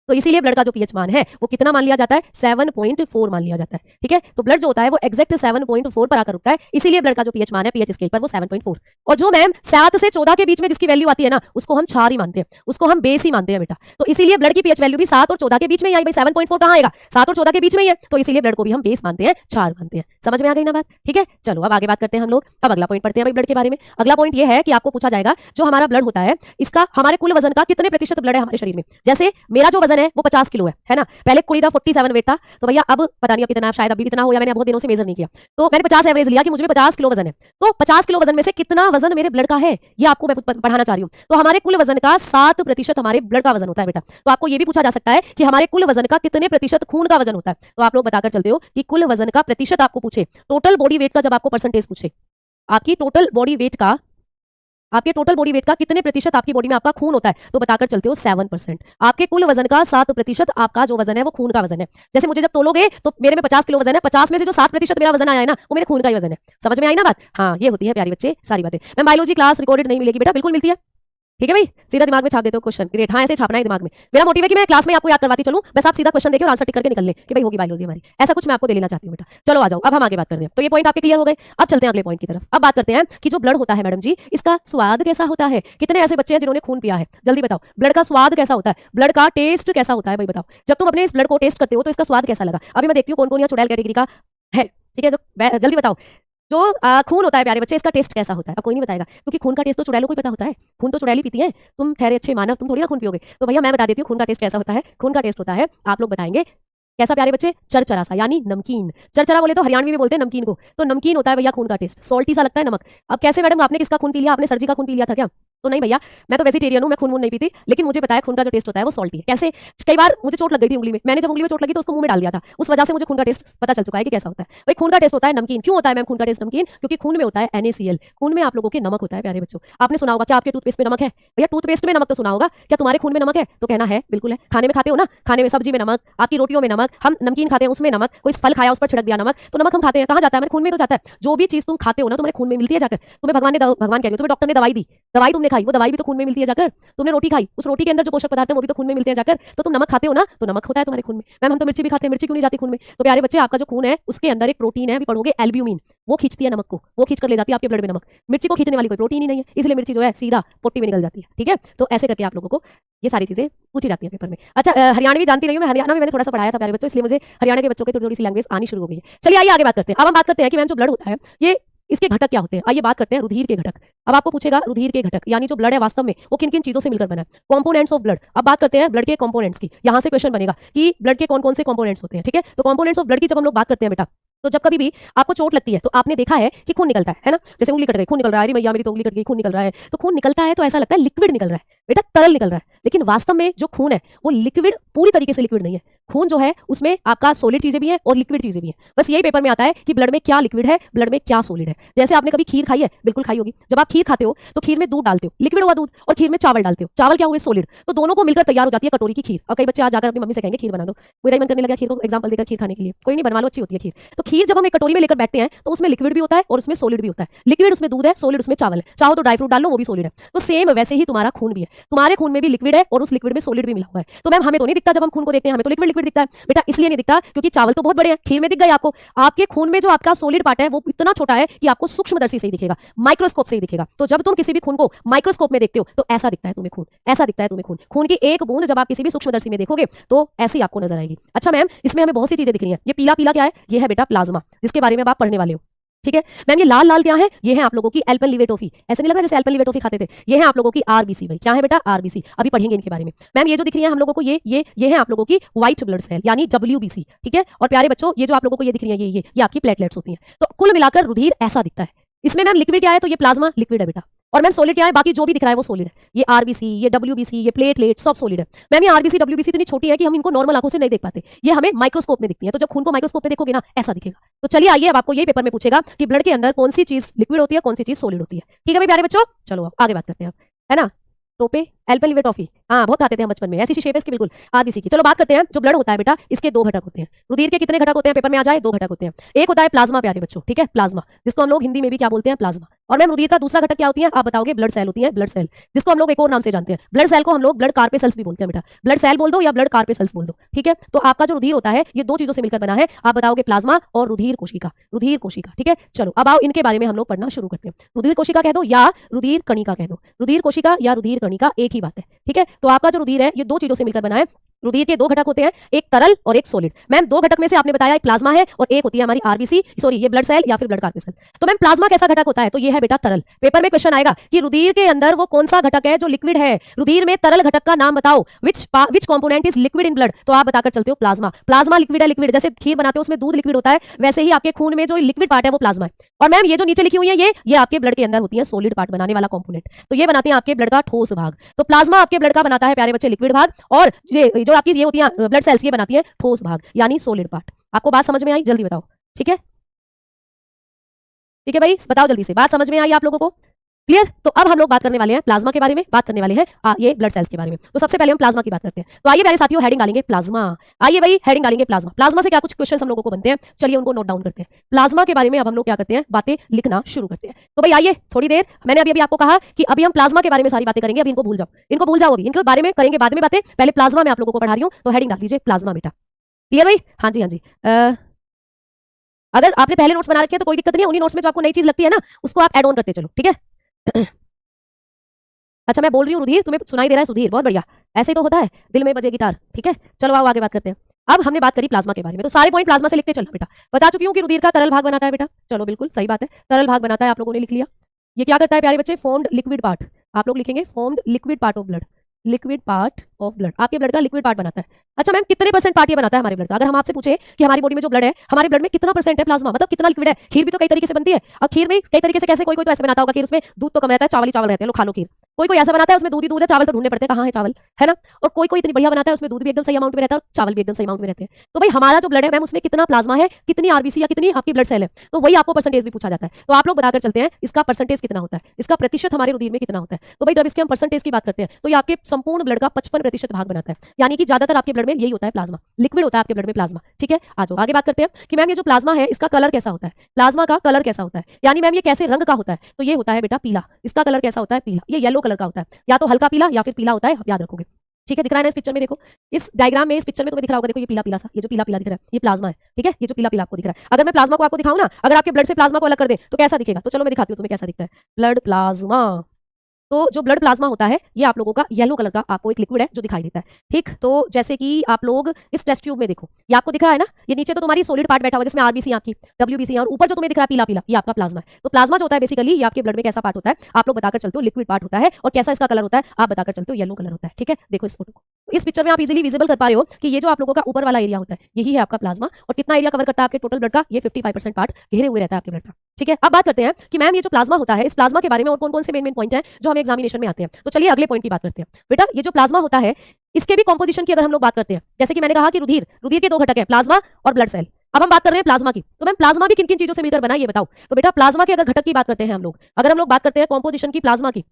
तो इसीलिए ब्लड का जो पीएच मान है वो कितना मान लिया जाता है, 7.4 मान लिया जाता है। ठीक है, तो ब्लड जो होता है वो एग्जैक्ट 7.4 पर आकर रुकता है, इसीलिए ब्लड का जो पीएच मान है पीएच स्केल पर वो 7.4। और जो मैम 7 से 14 के बीच में जिसकी वैल्यू आती है ना उसको हम क्षार ही मानते हैं, उसको हम बेस ही मानते हैं बेटा। तो इसीलिए ब्लड की पीएच वैल्यू भी 7 और 14 के बीच में ही आई भाई। 7.4 कहां आएगा, 7 और 14 के बीच में ही है, तो इसीलिए ब्लड को भी हम बेस मानते हैं, क्षार मानते हैं। समझ में आ गई ना बात। ठीक है, चलो अब आगे बात करते हैं हम लोग। अब अगला पॉइंट पढ़ते हैं भाई ब्लड के बारे में। अगला पॉइंट ये है कि आपको पूछा जाएगा जो हमारा ब्लड होता है इसका हमारे कुल वजन का कितने प्रतिशत ब्लड है हमारे शरीर में। जैसे मेरा जो वजन है वो 50 किलो है ना। पहले कुड़ी था 47 वेट था, तो भैया अब पता नहीं अब कितना, शायद अभी इतना हो, या मैंने बहुत दिनों से मेजर नहीं किया। तो मैंने 50 एवरेज लिया कि मुझे 50 किलो वजन है। तो 50 किलो वजन में से कितना वजन मेरे ब्लड का है ये आपको मैं पढ़ाना चाह रही हूँ। तो हमारे कुल वजन का 7% हमारे ब्लड का वजन होता है बेटा। तो आपको ये भी पूछा जा सकता है कि हमारे कुल वजन का कितने प्रतिशत खून का वजन होता है। तो आप लोग बताकर चलते हो कि कुल वजन का प्रतिशत आपको पूछे, टोटल बॉडी वेट का जब आपको परसेंटेज पूछे, आपकी टोटल बॉडी वेट का, आपके टोटल बॉडी वेट का कितने प्रतिशत आपकी बॉडी में आपका खून होता है, तो बताकर चलते हो 7%। आपके कुल वजन का 7% आपका जो वजन है वो खून का वजन है। जैसे मुझे जब तोलोगे तो मेरे में 50 किलो वजन है, 50 में से जो 7% मेरा वजन आया है ना वो मेरे खून का ही वजन है। समझ में आई ना बात। हाँ, ये होती है प्यारी बच्चे सारी बातें। मैं बायोलॉजी क्लास रिकॉर्डेड नहीं मिलेगी बेटा, बिल्कुल मिलती है। ठीक है भाई, सीधा दिमाग में छाप देते हो क्वेश्चन, ग्रेट। हाँ, ऐसे छापना है दिमाग में। मेरा मोटिव है कि मैं क्लास में आपको याद करवाती चलूं, बस आप सीधा क्वेश्चन देखिए और आंसर टिक करके निकल ले कि भाई होगी बायोलॉजी हमारी। ऐसा कुछ मैं आपको दे लेना चाहती हूँ बेटा। चलो आ जाओ, अब हम आगे बात करते हैं। तो ये पॉइंट आपके क्लियर हो गए। अब चलते हैं अगले पॉइंट की तरफ। अब बात करते हैं कि जो ब्लड होता है मैडम जी इसका स्वाद कैसा होता है। कितने ऐसे बच्चे हैं जिन्होंने खून पिया है, जल्दी बताओ। ब्लड का स्वाद कैसा होता है, ब्लड का टेस्ट कैसा होता है भाई बताओ। जब तुम अपने इस ब्लड को टेस्ट करते हो तो इसका स्वाद कैसा लगा। अभी मैं देखती हूँ कौन कौन यहाँ चुड़ैल कैटेगरी का है। ठीक है, जो जल्दी बताओ जो खून होता है प्यारे बच्चे इसका टेस्ट कैसा होता है। अब कोई नहीं बताएगा क्योंकि खून का टेस्ट तो चुड़ैलों को ही पता होता है, खून तो चुड़ैल ही पीती है। तुम ठहरे अच्छे मानव, तुम थोड़ी ना खून पियोगे। तो भैया मैं बता देती हूँ खून का टेस्ट कैसा होता है। खून का टेस्ट होता है, आप लोग बताएंगे कैसा प्यारे बच्चे, चरचरा सा, यानी नमकीन। चरचरा बोले तो हरियाणवी में बोलते हैं नमकीन को, तो नमकीन होता है भैया खून का टेस्ट, सॉल्टी सा लगता है नमक। अब कैसे मैडम, आपने किसका खून पी लिया, आपने सर जी का खून पी लिया था क्या। तो नहीं भैया, मैं तो वेजिटेरियन हूं, मैं खून नहीं पीती, लेकिन मुझे पता है खून का जो टेस्ट होता है वो सॉल्टी है। कैसे, कई बार मुझे चोट लग गई थी उंगली में, मैंने जब उंगली में चोट लगी तो उसको मुंह में डाल दिया था, उस वजह से मुझे खून का टेस्ट पता चल चुका है कि कैसा होता है। भाई खून का टेस्ट होता है नमकीन। क्यों होता है मैम खून का टेस्ट नमकीन, क्योंकि खून में होता है NaCl, खून में आप लोगों के नमक होता है प्यारे बच्चों। आपने सुना होगा क्या आपके टूथपेस्ट में नमक है, भैया टूथपेस्ट में नमक तो सुना होगा, क्या तुम्हारे खून में नमक है, तो कहना है बिल्कुल है। खाने में खाते हो ना, खाने में सब्जी में नमक, आपकी रोटियों में नमक, हम नमकीन खाते हैं उसमें नमक, कोई फल खाया उस पर छिड़क दिया नमक, तो नमक हम खाते हैं, कहाँ जाता है हमारे खून में तो जाता है। जो भी चीज तुम खाते हो ना तुम्हारे खून में मिलती है जाकर। तुम्हें भगवान कह रही हो, तुम्हें डॉक्टर ने दवाई दी, दवाई तुमने खाई, वो दवाई भी तो खून में मिलती है जाकर। तुमने रोटी खाई, उस रोटी के अंदर जो पोषक पदार्थ है वो भी तो खून में मिलते हैं जाकर। तो तुम नमक खाते हो ना, तो नमक होता है तुम्हारे खून में। मैम हम तो मिर्ची भी खाते हैं, मिर्ची क्यों नहीं जाती खून में। तो प्यारे बच्चे आपका जो खून है उसके अंदर एक प्रोटीन है, अभी पढ़ोगे एल्ब्यूमिन, वो खींचती है नमक को, वो खींच कर ले जाती है आपके ब्लड में नमक। मिर्ची को खींचने वाली कोई प्रोटीन ही नहीं है, इसलिए मिर्ची जो है सीधा पोटी में निकल जाती है। ठीक है, तो ऐसे करके आप लोगों को ये सारी चीजें पूछी जाती है पेपर में। अच्छा हरियाणवी जानती नहीं हूँ मैं, हरियाणा में मैंने थोड़ा सा पढ़ाया था प्यारे बच्चों, इसलिए मुझे हरियाणा के बच्चों की थोड़ी सी लैंग्वेज आनी शुरू हो गई है। चलिए आइए आगे बात करते हैं। अब हम बात करते हैं कि मैम जो ब्लड होता है ये इसके घटक क्या होते हैं। आइए बात करते हैं रुधिर के घटक। अब आपको पूछेगा रुधिर के घटक, यानी जो ब्लड है वास्तव में वो किन किन चीजों से मिलकर बना है, कंपोनेंट्स ऑफ ब्लड। अब बात करते हैं ब्लड के कंपोनेंट्स की। यहाँ से क्वेश्चन बनेगा कि ब्लड के कौन कौन से कंपोनेंट्स होते हैं। ठीक है, तो कंपोनेंट्स ऑफ ब्लड की जब हम लोग बात करते हैं बेटा, तो जब कभी भी आपको चोट लगती है तो आपने देखा है कि खून निकलता है ना। जैसे उंगली कट गई, खून निकल रहा है, मैया मेरी तो उंगली कट गई, खून निकल रहा है। तो खून निकलता है तो ऐसा लगता है लिक्विड निकल रहा है बेटा, तरल निकल रहा है। लेकिन वास्तव में जो खून है वो लिक्विड, पूरी तरीके से लिक्विड नहीं है। खून जो है उसमें आपका सॉलिड चीजें भी हैं और लिक्विड चीजें भी हैं। बस यही पेपर में आता है कि ब्लड में क्या लिक्विड है, ब्लड में क्या सॉलिड है। जैसे आपने कभी खीर खाई है, बिल्कुल खाई होगी। जब आप खीर खाते हो तो खीर में दूध डालते हो, लिक्विड हुआ दूध, और खीर में चावल डालते हो, चावल क्या हुए, सॉलिड। तो दोनों को मिलकर तैयार हो जाती है कटोरी की खीर। और कई बच्चे आज जाकर अपनी मम्मी से कहेंगे खीर बना दो, मेरा ही मन करने लगा खीर को एग्जाम्पल देकर खीर खाने के लिए। कोई नहीं, बनवा लो, अच्छी होती है खीर। तो खीर जब हम एक कटोरी में लेकर बैठते हैं तो उसमें लिक्विड भी होता है और उसमें सॉलिड भी होता है। लिक्विड उसमें दूध है, सॉलिड उसमें चावल है। चाहो तो ड्राई फ्रूट डाल लो, वो भी सॉलिड है। तो सेम वैसे ही तुम्हारा खून भी है, तुम्हारे खून में भी लिक्विड है और उस लिक्विड में सॉलिड भी मिला हुआ है। तो मैम हमें तो नहीं दिखता, जब हम खून को देखते हैं हमें तो लिक्विड लिक्विड दिखता है। बेटा इसलिए नहीं दिखता क्योंकि चावल तो बहुत बड़े हैं, खीर में दिख गए आपको। आपके खून में जो आपका सॉलिड पार्ट है वो इतना छोटा है कि आपको सूक्ष्मदर्शी से ही दिखेगा, माइक्रोस्कोप से ही दिखेगा। तो जब तुम किसी भी खून को माइक्रोस्कोप में देखते हो तो ऐसा दिखता है तुम्हें खून, ऐसा दिखता है तुम्हें खून। खून की एक बूंद जब आप किसी भी सूक्ष्मदर्शी में देखोगे तो ऐसी आपको नजर आएगी। अच्छा मैम इसमें हमें बहुत सी चीजें दिख रही हैं। ये पीला पीला क्या है? ये है बेटा प्लाज्मा, जिसके बारे में आप पढ़ने वाले हो। ठीक है मैम, ये लाल लाल क्या है? ये है आप लोगों की एल्पेनलिबेटोफी। ऐसे नहीं लग रहा जैसे एल्पेनलिबेटोफी खाते थे? ये है आप लोगों की आरबीसी। भाई क्या है बेटा? आरबीसी। अभी पढ़ेंगे इनके बारे में। मैम ये जो दिख रही है हम लोगों को ये है आप लोगों की व्हाइट ब्लड सेल यानी डब्ल्यूबीसी। ठीक है, और प्यारे बच्चों ये जो आप लोगों को ये दिख रही है ये आपकी प्लेटलेट्स होती हैं। तो कुल मिलाकर रुधिर ऐसा दिखता है। इसमें मैम लिक्विड क्या है? तो ये प्लाज्मा लिक्विड है बेटा। और मैम सॉलिड क्या है? बाकी जो भी दिख रहा है वो सॉलिड है। ये आरबीसी, ये डब्ल्यूबीसी, ये प्लेटलेट सब सॉलिड है। मैम ये आरबीसी डब्ल्यूबीसी इतनी छोटी है कि हम इनको नॉर्मल आंखों से नहीं देख पाते, ये हमें माइक्रोस्कोप में दिखती है। तो जब खून को माइक्रोस्कोप में देखोगे ना ऐसा दिखेगा। तो चलिए आइए, अब आपको ये पेपर में पूछेगा कि ब्लड के अंदर कौन सी चीज लिक्विड होती है, कौन सी चीज सॉलिड होती है। ठीक है भाई प्यारे बच्चों, चलो अब आगे बात करते हैं, है ना। टोपे एल्पेनलिबेटोफी, हाँ बहुत खाते थे हम बचपन में, ऐसी सी शेप है इसकी बिल्कुल आरबीसी की। चलो बात करते हैं, जो ब्लड होता है बेटा इसके दो घटक होते हैं। रुधिर के कितने घटक होते हैं पेपर में आ जाए? दो घटक होते हैं। एक होता है प्लाज्मा प्यारे बच्चों, ठीक है प्लाज्मा, जिसको हम लोग हिंदी में भी क्या बोलते हैं? प्लाज्मा। और मैम रुधिर का दूसरा घटक क्या होती है? आप बताओगे? ब्लड सेल होती है, ब्लड सेल, जिसको हम लोग एक और नाम से जानते हैं। ब्लड सेल को हम लोग ब्लड कार्पेसल्स भी बोलते हैं बेटा। ब्लड सेल बोल दो या ब्लड कार्पेसल्स बोल दो, ठीक है। तो आपका जो रुधिर होता है ये दो चीजों से मिलकर बना है। आप बताओगे प्लाज्मा और रुधिर कोशिका, रुधिर कोशिका। ठीक है चलो अब आओ इनके बारे में हम लोग पढ़ना शुरू करते हैं। रुधिर कोशिका कह दो या रुधिर कणिका कह दो, रुधिर कोशिका या रुधिर कणिका एक ही बात है। ठीक है, तो आपका जो रुधिर है ये दो चीजों से मिलकर बना है। रुधिर के दो घटक होते हैं, एक तरल और एक सॉलिड। मैम दो घटक में से आपने बताया एक प्लाज्मा है और एक होती है हमारी आरबीसी, सॉरी ये ब्लड सेल या फिर ब्लड कार्पेसल। तो मैम प्लाज्मा कैसा घटक होता है? तो ये है बेटा तरल। पेपर में क्वेश्चन आएगा कि रुधिर के अंदर वो कौन सा घटक है जो लिक्विड है? रुधिर में तरल घटक का नाम बताओ, विच component is liquid in blood? तो आप बताकर चलते हो प्लाज्मा। प्लाज्मा लिक्विड है, लिक्विड जैसे खीर बनाते हो उसमें दूध लिक्विड होता है, वैसे ही आपके खून में जो लिक्विड पार्ट है वो प्लाज्मा है। और मैम ये जो नीचे लिखी हुई है ये आपके ब्लड के अंदर होती है सॉलिड पार्ट बनाने वाला कंपोनेंट। तो ये बनाते हैं आपके ब्लड का ठोस भाग। तो प्लाज्मा आपके ब्लड का बनाता है प्यारे बच्चे लिक्विड भाग, और ये जो आपकी ये होती है ब्लड सेल्स ये बनाती है ठोस भाग यानी सॉलिड पार्ट। आपको बात समझ में आई? जल्दी बताओ। ठीक है, ठीक है भाई बताओ जल्दी से, बात समझ में आई आप लोगों को? क्लियर? तो अब हम लोग बात करने वाले हैं प्लाज्मा के बारे में, बात करने वाले हैं ये ब्लड सेल्स के बारे में। तो सबसे पहले हम प्लाज्मा की बात करते हैं। तो आइए प्यारे साथियों हेडिंग डालेंगे प्लाज्मा। आइए भाई हेडिंग डालेंगे प्लाज्मा। प्लाज्मा से क्या कुछ क्वेश्चन हम लोगों को बनते हैं, चलिए उनको नोट डाउन करते हैं। प्लाज्मा के बारे में अब हम लोग क्या करते हैं, बातें लिखना शुरू करते हैं। तो भाई आइए थोड़ी देर, मैंने अभी आपको कहा कि अभी हम प्लाज्मा के बारे में सारी बातें करेंगे, अभी इनको भूल जाओ, इनको भूल जाओ, अभी इनके बारे में करेंगे बाद में बातें। पहले प्लाज्मा में आप लोगों को पढ़ा रही हूँ, तो हेडिंग डाल दीजिए प्लाज्मा बेटा। क्लियर भाई? हाँ जी हाँ जी। अगर आपने पहले नोट्स बना रखे हैं तो कोई दिक्कत नहीं है, उन्हीं नोट्स में जो आपको नई चीज लगती है ना उसको आप ऐड ऑन करते चलो, ठीक है। अच्छा मैं बोल रही हूँ रुधिर, तुम्हें सुनाई दे रहा है सुधीर? बहुत बढ़िया, ऐसे ही तो होता है, दिल में बजे गिटार। ठीक है चलो आओ आगे बात करते हैं। अब हमने बात करी प्लाज्मा के बारे में, तो सारे पॉइंट प्लाज्मा से लिखते चलना बेटा। बता चुकी हूँ कि रुधिर का तरल भाग बनाता है बेटा, चलो बिल्कुल सही बात है, तरल भाग बनाता है, आप लोगों ने लिख लिया। ये क्या करता है प्यारे बच्चे? फॉर्म्ड लिक्विड पार्ट, आप लोग लिखेंगे formed liquid part of blood, liquid part of blood, आपके ब्लड का लिक्विड पार्ट बनाता है। अच्छा मैम कितने परसेंट पार्ट ये बनाता है हमारे ब्लड का? अगर हम आपसे पूछे कि हमारी बॉडी में जो ब्लड है, हमारे ब्लड में कितना परसेंट है प्लाज्मा, मतलब कितना लिक्विड है? खीर भी तो कई तरीके से बनती है, अब खीर में कई तरीके से कैसे, कोई कोई तो ऐसे बनाता होगा खीर उसमें दूध तो कम रहता है, चावल ही चावल रहते हैं, लो खा लो खीर। कोई कोई ऐसा बनाता है उसमें दूध ही दूध है, चावल तो ढूंढने पड़ते हैं कहाँ है चावल, है ना। और कोई कोई इतनी बढ़िया बनाता है उसमें दूध भी एकदम सही अमाउंट में रहता है और चावल भी एकदम सही अमाउंट में रहते हैं। तो भाई हमारा जो ब्लड है मैम उसमें कितना प्लाज्मा है, कितनी आरबीसी या कितनी आपकी ब्लड सेल है, तो वही आपको परसेंटेज भी पूछा जाता है। तो आप लोग बताकर चलते हैं इसका परसेंटेज कितना होता है, इसका प्रतिशत हमारे रुधिर में कितना होता है। तो भाई जब इसके हम परसेंटेज की बात करते हैं तो ये आपके संपूर्ण ब्लड का 55% भाग बनाता है, यानी कि ज्यादातर आपके ब्लड में यही होता है प्लाज्मा, लिक्विड होता है आपके ब्लड में प्लाज्मा। ठीक है आ जाओ आगे बात करते हैं कि मैम ये जो प्लाज्मा है इसका कलर कैसा होता है, प्लाज्मा का कलर कैसा होता है, यानी मैम ये कैसे रंग का होता है? तो ये होता है बेटा पीला, इसका कलर कैसा होता है? पीला, ये येलो कलर का होता है, या तो हल्का पीला या फिर पीला होता है, आप याद रखोगे। ठीक है दिख रहा है ना इस पिक्चर में, देखो इस डायग्राम में, इस पिक्चर में तुम्हें दिख रहा होगा, देखो ये पीला पीला सा, ये जो पीला पीला दिख रहा है ये प्लाज्मा है। ठीक है ये जो पीला पीला आपको दिख रहा है, अगर मैं प्लाज्मा को आपको दिखाऊं ना, अगर आपके ब्लड से प्लाज्मा को अलग कर दे तो कैसा दिखेगा? तो चलो मैं दिखाती हूँ तुम्हें कैसा दिखता है ब्लड प्लाज्मा। तो जो ब्लड प्लाज्मा होता है ये आप लोगों का येलो कलर का आपको एक लिक्विड है जो दिखाई देता है। ठीक, तो जैसे कि आप लोग इस टेस्ट ट्यूब में देखो, ये आपको दिख रहा है ना, ये नीचे तो तुम्हारी सॉलिड पार्ट बैठा हुआ है जिसमें आरबीसी आपकी, डब्ल्यूबीसी, और ऊपर जो तुम्हें दिख रहा है पीला पीला ये आपका प्लाज्मा है। तो प्लाज्मा जो होता है बेसिकली ये आपके ब्लड में कैसा पार्ट होता है आप लोग बताकर चलते हो, लिक्विड पार्ट होता है। और कैसा इसका कलर होता है आप बताकर चलते हो, येलो कलर होता है। ठीक है देखो इस फोटो को, इस पिक्चर में आप इजीली विजिबल कर पा रहे हो कि ये जो आप लोगों का ऊपर वाला एरिया होता है यही है आपका प्लाज्मा, और कितना एरिया कवर करता है आपके टोटल ब्लड का? ये 55% पार्ट घेरे हुए रहता है आपके ब्लड का। ठीक है अब बात करते हैं कि मैम ये जो प्लाज्मा होता है इस प्लाज्मा के बारे में और कौन कौन से मेन पॉइंट हैं जो हमें एग्जामिनेशन में आते हैं। तो चलिए अगले पॉइंट की बात करते हैं। बेटा ये जो प्लाज्मा होता है इसके भी कंपोजिशन की अगर हम लोग बात करते हैं, जैसे कि मैंने कहा कि रुधिर के दो घटक है, प्लाज्मा और ब्लड सेल। अब हम बात कर रहे हैं प्लाज्मा की, तो मैम प्लाज्मा भी किन किन चीजों से मिलकर बना ये बताओ। तो बेटा प्लाज्मा के अगर घटक की बात करते हैं हम लोग, अगर हम लोग बात करते हैं कंपोजिशन की प्लाज्मा की,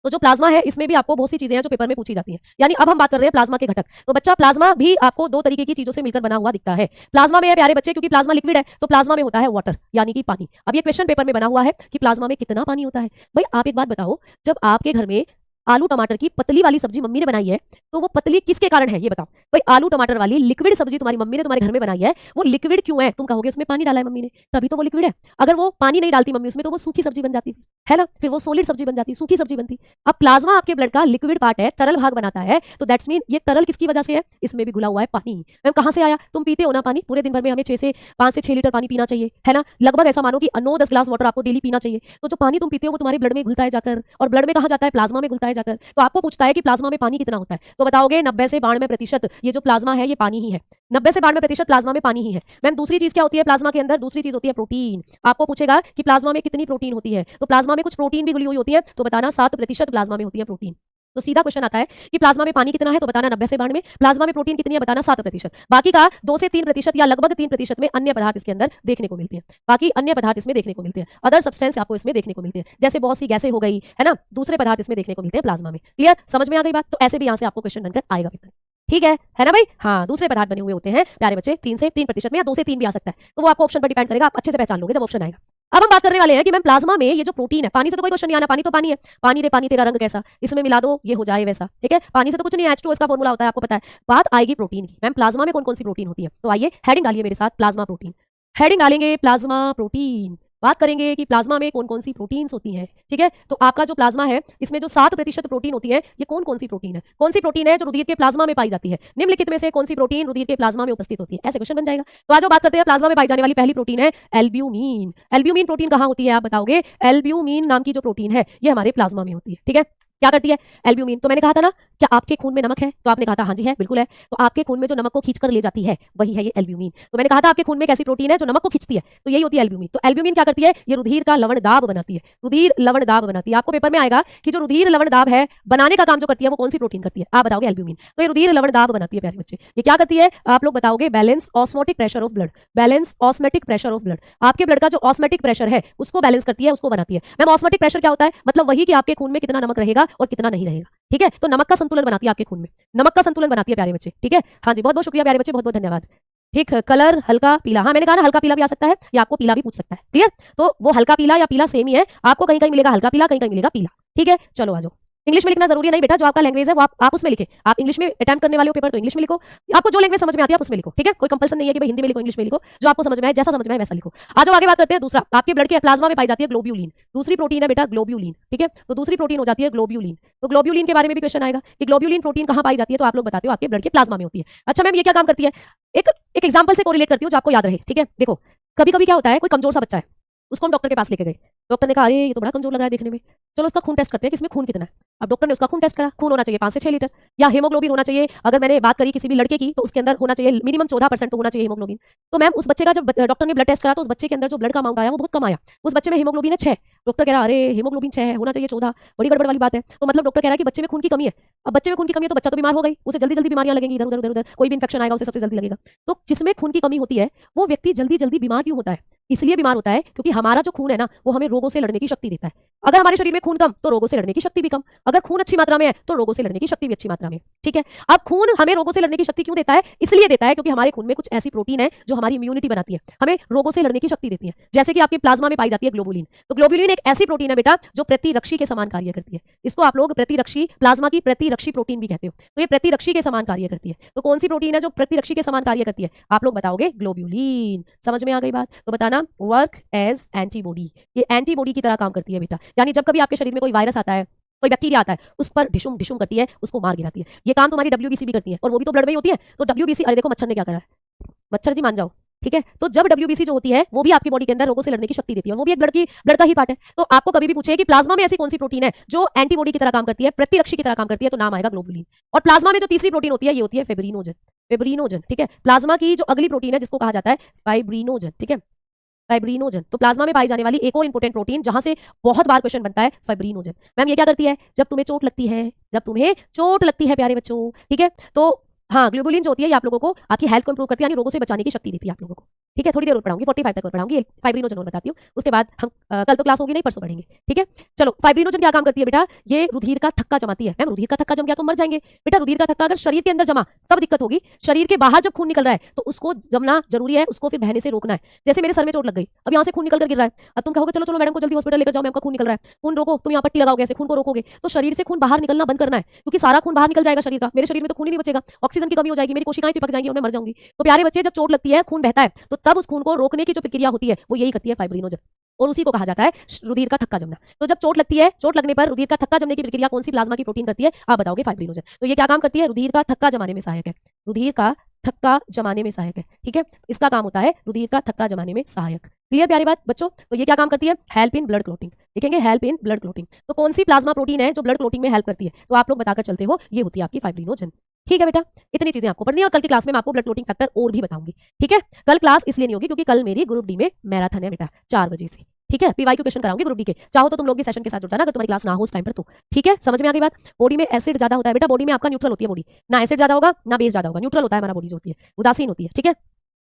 तो जो प्लाज्मा है इसमें भी आपको बहुत सी चीजें हैं जो पेपर में पूछी जाती हैं। यानी अब हम बात कर रहे हैं प्लाज्मा के घटक। तो बच्चा प्लाज्मा भी आपको दो तरीके की चीजों से मिलकर बना हुआ दिखता है। प्लाज्मा में है प्यारे बच्चे, क्योंकि प्लाज्मा लिक्विड है तो प्लाज्मा में होता है वाटर यानी कि पानी। अब ये क्वेश्चन पेपर में बना हुआ है कि प्लाज्मा में कितना पानी होता है। भाई आप एक बात बताओ, जब आपके घर में आलू टमाटर की पतली वाली सब्जी मम्मी ने बनाई है, तो वो पतली किसके कारण है ये बताओ। भाई आलू टमाटर वाली लिक्विड सब्जी तुम्हारी मम्मी ने तुम्हारे घर में बनाई है, वो लिक्विड क्यों है? तुम कहोगे उसमें पानी डाला है मम्मी ने, तभी तो वो लिक्विड है। अगर वो पानी नहीं डालती मम्मी उसमें, तो वो सूखी सब्जी बन जाती है ना, फिर वो सॉलिड सब्जी बन जाती, सूखी सब्जी बनती। अब प्लाज्मा आपके ब्लड का लिक्विड पार्ट है, तरल भाग बनाता है, तो दैट्स मीन ये तरल किसकी वजह से है? इसमें भी घुला हुआ है पानी। मैम कहां से आया? तुम पीते हो ना पानी, पूरे दिन भर में हमें 5 से 6 लीटर पानी पीना चाहिए, है ना, लगभग ऐसा मानो कि 9-10 ग्लास वाटर आपको डेली पीना चाहिए। तो जो पानी तुम पीते हो वो तुम्हारे ब्लड में घुलता है जाकर, और ब्लड में कहां जाता है? प्लाज्मा में घुलता है जाकर। तो आपको पूछता है कि प्लाज्मा में पानी कितना होता है, तो बताओगे 90 से 92% ये जो प्लाज्मा है ये पानी ही है। 90 से 92% प्लाज्मा में पानी ही है। मैम दूसरी चीज क्या होती है प्लाज्मा के अंदर? दूसरी चीज होती है प्रोटीन। आपको पूछेगा कि प्लाज्मा में कितनी प्रोटीन होती है, तो प्लाज्मा में कुछ प्रोटीन भी घुली हुई होती है, तो बताना 7% प्लाज्मा में होती है प्रोटीन। तो सीधा क्वेश्चन आता है कि प्लाज्मा में पानी कितना है, तो बताना 90 से 92। प्लाज्मा में प्रोटीन कितनी है, बताना 7%। बाकी का 2 से 3% या लगभग 3% में अन्य पदार्थ इसके अंदर देखने को मिलती है। बाकी अन्य पदार्थ इसमें देखने को मिलते हैं, अदर सब्सटेंस आपको इसमें देखने को मिलते हैं, जैसे बहुत सी गैसें हो गई, है ना, दूसरे पदार्थ इसमें देखने को मिलते हैं प्लाज्मा में। क्लियर, समझ में आ गई बात? तो ऐसे भी यहाँ से आपको क्वेश्चन बनकर आएगा पेपर, ठीक है ना भाई? हाँ, दूसरे पदार्थ बने हुए होते हैं प्यारे बच्चे, 3 से 3% में, या 2 से 3 भी आ सकता है, तो वो आपको ऑप्शन पर डिपेंड करेगा, आप अच्छे से पहचान लोगे जब ऑप्शन आएगा। अब हम बात करने वाले हैं कि मैम प्लाज्मा में ये जो प्रोटीन है, पानी से तो कोई क्वेश्चन नहीं आना, पानी तो पानी है, पानी रे पानी तेरा रंग कैसा, इसमें मिला दो ये हो जाए वैसा, ठीक है, पानी से तो कुछ नहीं, H2O इसका फॉर्मूला होता है, आपको पता है। बात आएगी प्रोटीन की, मैम प्लाज्मा में कौन कौन सी प्रोटीन होती है, तो आइए हेडिंग डालिए मेरे साथ, प्लाज्मा प्रोटीन। हेडिंग डालेंगे प्लाज्मा प्रोटीन, बात करेंगे कि प्लाज्मा में कौन कौन सी प्रोटीन्स होती हैं, ठीक है। तो आपका जो प्लाज्मा है इसमें जो 7% प्रोटीन होती है, ये कौन कौन सी प्रोटीन है? कौन सी प्रोटीन है जो रुधिर के प्लाज्मा में पाई जाती है? निम्नलिखित में से कौन सी प्रोटीन रुधिर के प्लाज्मा में उपस्थित होती है? ऐसे क्वेश्चन बन जाएगा। तो आज बात करते हैं प्लाज्मा में पाई जाने वाली पहली प्रोटीन है एल्ब्यूमिन। एल्ब्यूमिन प्रोटीन कहां होती है आप बताओगे? एल्ब्यूमिन नाम की जो प्रोटीन है ये हमारे प्लाज्मा में होती है, ठीक है। क्या करती है एल्ब्यूमिन? तो मैंने कहा था ना, क्या आपके खून में नमक है? तो आपने कहा था हाँ जी है, बिल्कुल है। तो आपके खून में जो नमक को खींचकर ले जाती है वही है ये एल्ब्यूमिन। तो मैंने कहा था आपके खून में एक ऐसी प्रोटीन है जो नमक को खींचती है, तो यही होती है एल्ब्यूमिन। तो एल्ब्यूमिन क्या करती है? ये रुधिर का लवण दाब बनाती है, रुधिर लवण दाब बनाती है। आपको पेपर में आएगा कि जो रुधिर लवण दाब है बनाने का काम जो करती है वो कौन सी प्रोटीन करती है, आप बताओगे एल्ब्यूमिन। तो ये रुधिर लवण दाब बनाती है प्यारे बच्चे। ये क्या करती है आप लोग बताओगे? Balance osmotic pressure of blood, balance osmotic pressure of blood. आपके ब्लड का जो ऑस्मेटिक प्रेशर है उसको बैलेंस करती है, उसको बनाती है। मैम ऑस्मेटिक प्रेशर क्या होता है? मतलब वही कि आपके खून में कितना नमक रहेगा और कितना नहीं रहेगा, ठीक है। तो नमक का संतुलन बनाती है आपके खून में, नमक का संतुलन बनाती है प्यारे बच्चे, ठीक है। हाँ जी, बहुत बहुत शुक्रिया प्यारे बच्चे, बहुत बहुत धन्यवाद। ठीक, कलर हल्का पीला, हाँ मैंने कहा ना हल्का पीला भी आ सकता है या आपको पीला भी पूछ सकता है, क्लियर। तो वो हल्का पीला या पीला सेम ही है, आपको कहीं कहीं मिलेगा हल्का पीला, कहीं कहीं मिलेगा पीला, ठीक है। चलो आ जाओ। इंग्लिश में लिखना जरूरी नहीं बेटा, जो आपका लैंग्वेज है वो आप उसमें लिखे। आप इंग्लिश में अटेम्प्ट करने वाले हो पेपर तो इंग्लिश में लिखो, आपको जो लैंग्वेज समझ में आती है आप उसमें लिखो, ठीक है। कोई कंपल्सन नहीं है कि भाई हिंदी में लिखो इंग्लिश में लिखो, जो आपको समझ में आए, जैसा समझ में आए वैसा लिखो। आज आगे बात करते हैं दूसरा, आपके ब्लड के प्लाज्मा में पाई जाती है ग्लोब्यूलिन। दूसरी प्रोटीन है बेटा ग्लोब्यूलिन, ठीक है। तो दूसरी प्रोटीन हो जाती है ग्लोब्यूलिन। तो ग्लोब्यूलिन के बारे में भी क्वेश्चन आएगा कि ग्लोब्यूलिन प्रोटीन कहां पाई जाती है, तो आप लोग बताते हो आपके ब्लड के प्लाज्मा में होती है। अच्छा मैम ये क्या काम करती है? एक एग्जांपल से कोरिलेट करती हूँ जो आपको याद रहे, ठीक है। देखो कभी कभी क्या होता है, कोई कमजोर सा बच्चा है, उसको हम डॉक्टर के पास लेके गए, डॉक्टर ने कहा अरे ये तो बड़ा कमजोर लग रहा है देखने में, चलो उसका खून टेस्ट करते हैं कि इसमें खून कितना है। अब डॉक्टर ने उसका खून टेस्ट करा, खून होना चाहिए 5 से 6 लीटर, या हीमोग्लोबिन होना चाहिए, अगर मैंने बात करी किसी भी लड़के की तो उसके अंदर होना चाहिए मिनिमम 14% तो होना चाहिए हीमोग्लोबिन। तो मैम उस बच्चे का जब डॉक्टर ने ब्लड टेस्ट करा तो उस बच्चे के अंदर जो ब्लड का अमाउंट आया वो बहुत कम आया, उस बच्चे में हीमोग्लोबिन है 6। डॉक्टर कह रहा अरे हीमोग्लोबिन 6 है, होना चाहिए 14, बड़ी गड़बड़ वाली बात है। तो मतलब डॉक्टर कह रहा है कि बच्चे में खून की कमी है। अब बच्चे में खून की कमी है तो बच्चा तो बीमार हो गई, उसे जल्दी जल्दी बीमारियां लगेंगी, इधर उधर उधर कोई भी इंफेक्शन आएगा उसे सबसे जल्दी लगेगा। तो जिसमें खून की कमी होती है वो व्यक्ति जल्दी जल्दी बीमार क्यों होता है? इसलिए बीमार होता है क्योंकि हमारा जो खून है ना वो हमें रोगों से लड़ने की शक्ति देता है। अगर हमारे शरीर में खून कम तो रोगों से लड़ने की शक्ति भी कम, अगर खून अच्छी मात्रा में है तो रोगों से लड़ने की शक्ति भी अच्छी मात्रा में, ठीक है। अब खून हमें रोगों से लड़ने की शक्ति क्यों देता है? इसलिए देता है क्योंकि हमारे खून में कुछ ऐसी प्रोटीन है जो हमारी इम्यूनिटी बनाती है, हमें रोगों से लड़ने की शक्ति देती है। जैसे कि आपके प्लाज्मा में पाई जाती है ग्लोबुलिन। तो ग्लोबुलिन एक ऐसी प्रोटीन है बेटा जो प्रतिरक्षी के समान कार्य करती है, इसको आप लोग प्रतिरक्षी, प्लाज्मा की प्रतिरक्षी प्रोटीन भी कहते हो। तो ये प्रतिरक्षी के समान कार्य करती है। तो कौन सी प्रोटीन है जो प्रतिरक्षी के समान कार्य करती है? आप लोग बताओगे ग्लोबुलिन। समझ में आ गई बात? तो बताना वर्क एज एंटीबॉडी, ये एंटीबॉडी की तरह काम करती है बेटा। यानी जब कभी आपके शरीर में कोई वायरस आता है, कोई बैक्टीरिया आता है, उस पर डिशुम डिशुम करती है, उसको मार गिराती है। ये काम तुम्हारी डब्ल्यूबीसी भी करती है और वो भी तो ब्लड में ही होती है। तो डब्ल्यूबीसी, अरे देखो मच्छर ने क्या करा है, मच्छर जी मान जाओ, ठीक है। तो जब डब्ल्यूबीसी जो होती है वो भी आपकी बॉडी के अंदर रोगों से लड़ने की शक्ति देती है, वो भी एक ब्लड का ही पार्ट है। तो आपको कभी भी पूछे कि प्लाज्मा में ऐसी कौन सी प्रोटीन है जो एंटीबॉडी की तरह काम करती है, प्रतिरक्षी की तरह काम करती है, तो नाम आएगा ग्लोबुलिन। और प्लाज्मा में जो तीसरी प्रोटीन होती है ये होती है फेब्रिनोजन, फेब्रिनोजन, ठीक है। प्लाज्मा की जो अगली प्रोटीन है जिसको कहा जाता है फाइब्रिनोजन, ठीक है, फाइब्रिनोजन। तो प्लाज्मा में पाई जाने वाली एक और इंपोर्टेंट प्रोटीन जहां से बहुत बार क्वेश्चन बनता है, फाइब्रिनोजन। मैम ये क्या करती है? जब तुम्हें चोट लगती है, जब तुम्हें चोट लगती है प्यारे बच्चों, ठीक है, तो हाँ ग्लोबुलिन जो होती है ये आप लोगों को आपकी हेल्थ को इंप्रूव करती है, यानी रोगों से बचाने की शक्ति देती है आप लोगों को। ठीक है, थोड़ी देर और पढ़ाऊंगी, 45 तक और पढ़ाऊंगी, फाइब्रिनोजन और बताती हूँ, उसके बाद हम कल तो क्लास होगी नहीं, परसों पढ़ेंगे। ठीक है, चलो फाइब्रिनोजन क्या काम करती है बेटा, ये रुधिर का थक्का जमाती है। मैम रुधिर का थक्का जम गया तो मर जाएंगे बेटा, रुधिर का थक्का अगर शरीर के अंदर जमा तब दिक्कत होगी, शरीर के बाहर जब खून निकल रहा है तो उसको जमना जरूरी है, उसको फिर बहने से रोकना है। जैसे मेरे सर में चोट लग गई, अब यहाँ से खून निकल कर गिर रहा है, अब तुम कहोगे चलो चलो मैडम को जल्दी हॉस्पिटल लेकर जाओ, मैम का खून निकल रहा है, खून रोको, तुम यहाँ पट्टी लगाओगे, ऐसे खून को रोकोगे तो शरीर से खून बाहर निकलना बंद करना है, क्योंकि सारा खून बाहर निकल जाएगा शरीर का, मेरे शरीर में तो खून ही नहीं बचेगा, ऑक्सीजन की कमी हो जाएगी, मेरी कोशिकाएं चिपक जाएंगी और मैं मर जाऊंगी। तो प्यारे बच्चे, जब चोट लगती है, खून बहता है, तो तब उस खून को रोकने की जो प्रक्रिया होती है वो यही करती है फाइब्रिनोजन, और उसी को कहा जाता है रुधिर का थक्का जमना। तो जब चोट लगती है, चोट लगने पर रुधिर का थक्का जमने की प्रक्रिया कौन सी प्लाज्मा की प्रोटीन करती है, आप बताओगे फाइब्रिनोजन। तो ये क्या काम करती है, रुधिर का थक्का जमाने में सहायक है, रुधिर का थक्का जमाने में सहायक है। ठीक है, इसका काम होता है रुधिर का थक्का जमाने में सहायक। क्लियर प्यारी बात बच्चों। तो ये क्या काम करती है, हेल्प इन ब्लड क्लोटिंग, लिखेंगे हेल्प इन ब्लड क्लोटिंग। तो कौन सी प्लाज्मा प्रोटीन है जो ब्लड क्लोटिंग में हेल्प करती है, तो आप लोग बताकर चलते हो, ये होती है आपकी फाइब्रिनोजन। ठीक है बेटा, इतनी चीजें आपको पढ़नी है, और कल की क्लास में मैं आपको ब्लड क्लोटिंग फैक्टर और भी बताऊंगी। ठीक है, कल क्लास इसलिए नहीं होगी क्योंकि कल मेरी ग्रुप डी में मैराथन है बेटा, 4 बजे से। ठीक है, पीवाई क्वेश्चन कराऊंगी ग्रुप डी के, चाहो तो तुम लोग भी सेशन के साथ जुड़ जाना अगर तुम्हारी क्लास ना हो उस टाइम पर तो। ठीक है, समझ में आ गई बात। बॉडी में एसिड ज्यादा होता है बेटा, बॉडी में आपका न्यूट्रल होती है बॉडी, ना एसिड ज्यादा होगा ना बेस ज्यादा होगा, न्यूट्रल होता है हमारा बॉडी जो होती है, उदासीन होती है। ठीक है,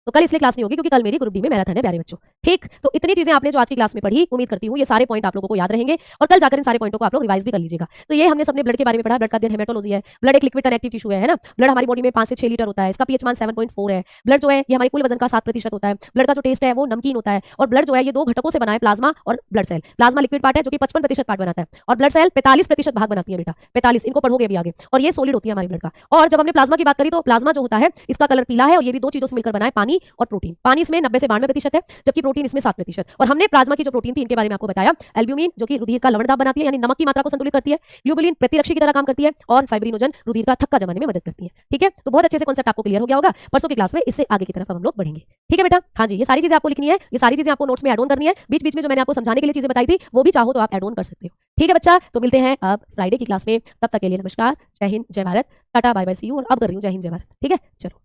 तो कल इसलिए क्लास नहीं होगी क्योंकि कल मेरी ग्रुप डी में मैराथन है प्यारे बच्चों। ठीक, तो इतनी चीजें आपने जो आज की क्लास में पढ़ी, उम्मीद करती हूँ ये सारे पॉइंट आप लोगों को याद रहेंगे, और कल जाकर इन सारे पॉइंटों को आप लोग रिवाइज भी कर लीजिएगा। तो ये हमने सबने ब्लड के बारे में पढ़ा, ब्लड का अध्ययन हेमेटोलॉजी है, ब्लड एक लिक्विड कनेक्टिव टिश्यू है ना, ब्लड हमारी बॉडी में 5 से 6 लीटर होता है, इसका पीएच मान 7.4 है, ब्लड जो है ये हमारे कुल वजन का 7% होता है, ब्लड का जो टेस्ट है वो नमकीन होता है, और ब्लड जो है ये 2 घटकों से बना है, प्लाज्मा और blood cell. Plasma liquid part है जो कि 55% पार्ट बनाता है, और ब्लड सेल 45% भाग बनाती है बेटा, 45, इनको पढ़ोगे अभी आगे, और ये सॉलिड होती है हमारे ब्लड का। और जब हमने प्लाज्मा की बात करी तो प्लाज्मा जो होता है इसका कलर पीला है, और ये भी 2 चीजों से मिलकर बना है, पानी और प्रोटीन। पानी इसमें 90 से 92% है, जबकि प्रोटीन इसमें 7%। और हमने प्लाज्मा की जो प्रोटीन थी इनके बारे में आपको बताया, एल्ब्यूमिन जो कि रुधिर का लवणदाब बनाती है, यानी नमक की मात्रा को संतुलित करती है, ग्लोबुलिन प्रतिरक्षी की तरह काम करती है, और फाइब्रिनोजन रुधिर का थक्का जमाने में मदद करती है। ठीक है, तो बहुत अच्छे से कॉन्सेप्ट आपको क्लियर हो गया होगा। परसों की क्लास में इससे आगे की तरफ हम लोग बढ़ेंगे। ठीक है बेटा, हाँ जी, ये सारी चीजें आपको लिखनी है, ये सारी चीजें आपको नोट्स में ऐड ऑन करनी है, बीच बीच में जो मैंने आपको समझाने के लिए चीजें बताई थी वो भी चाहो तो आप ऐड ऑन कर सकते हो। ठीक है बच्चा, तो मिलते हैं अब फ्राइडे की क्लास में, तब तक के लिए नमस्कार, जय हिंद जय Bharat, tata bye bye see you, और अब कर रही हूँ जय हिंद जय भारत। ठीक है, चलो।